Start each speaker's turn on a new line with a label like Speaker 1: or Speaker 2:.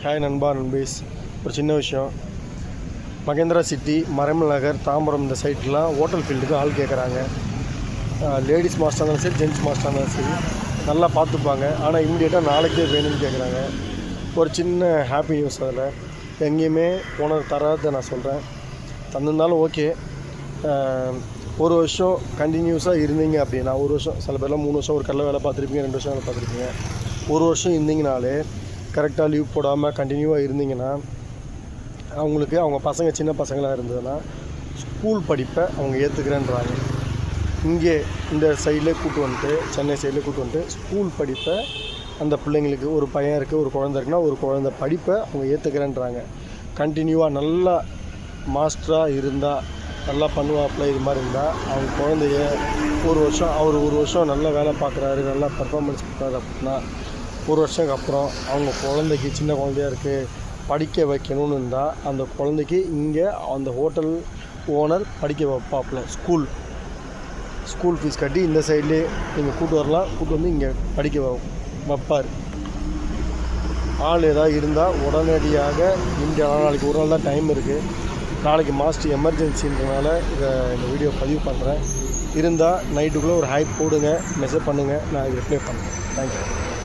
Speaker 1: Hi நண்பா நண்பீஸ், ஒரு சின்ன விஷயம். மகேந்திரா சிட்டி, மறைமல் நகர், தாம்பரம் இந்த சைட்லாம் ஹோட்டல் ஃபீல்டுக்கு ஆள் கேட்குறாங்க. லேடிஸ் மாஸ்டர் இருந்தாலும் சரி, ஜென்ட்ஸ் மாஸ்டர் இருந்தாலும் சரி, நல்லா பார்த்துப்பாங்க. ஆனால் இம்மிடியேட்டாக நாளைக்கே வேணும்னு கேட்குறாங்க. ஒரு சின்ன ஹாப்பி நியூஸ். அதில் எங்கேயுமே ஓனர் தராத நான் சொல்கிறேன், தந்திருந்தாலும் ஓகே. ஒரு வருஷம் கண்டினியூஸாக இருந்தீங்க அப்படின்னா, ஒரு வருஷம், சில பேர்லாம் 3 வருஷம் ஒரு கடல வேலை பார்த்துருப்பீங்க, 2 வருஷம் வேலை பார்த்துருப்பீங்க. ஒரு வருஷம் இருந்தீங்கனாலே கரெக்டாக லீவ் போடாமல் கண்டினியூவாக இருந்தீங்கன்னா, அவங்களுக்கு அவங்க பசங்க சின்ன பசங்களாக இருந்ததுன்னா ஸ்கூல் படிப்பை அவங்க ஏற்றுக்கிறேன்றாங்க. இங்கே இந்த சைடில் கூட்டு வந்துட்டு, சென்னை சைடில் கூட்டு வந்துட்டு ஸ்கூல் படிப்பை அந்த பிள்ளைங்களுக்கு, ஒரு பையன் இருக்குது, ஒரு குழந்தை இருக்குன்னா, ஒரு குழந்தை படிப்பை அவங்க ஏற்றுக்கிறேன்றாங்க. கண்டினியூவாக நல்லா மாஸ்டராக இருந்தால், நல்லா பண்ணுவாப்பில், இது மாதிரி இருந்தால் அவங்க குழந்தைய ஒரு வருஷம், அவர் ஒரு வருஷம் நல்லா வேலை பார்க்குறாரு, நல்லா பர்ஃபார்மன்ஸ் கொடுக்குறாரு அப்படின்னா, ஒரு வருஷத்துக்கு அப்புறம் அவங்க குழந்தைக்கு, சின்ன குழந்தையாக இருக்குது, படிக்க வைக்கணும்னு இருந்தால் அந்த குழந்தைக்கு இங்கே அந்த ஹோட்டல் ஓனர் படிக்க வைப்பாப்பில். ஸ்கூல் ஃபீஸ் கட்டி இந்த சைட்லேயே நீங்கள் கூட்டு வரலாம், கூட்டு வந்து இங்கே படிக்க வைப்பார். ஆள் ஏதாவது இருந்தால் உடனடியாக இங்கே, நாளைக்கு ஒரு நாள் தான் டைம் இருக்குது. நாளைக்கு மாஸ்டர் எமர்ஜென்சின்றனால இந்த வீடியோ பதிவு பண்ணுறேன். இருந்தால் நைட்டுக்குள்ளே ஒரு ஹைப் போடுங்க, மெசேஜ் பண்ணுங்கள், நான் ரிப்ளை பண்ணுறேன். தேங்க்யூ.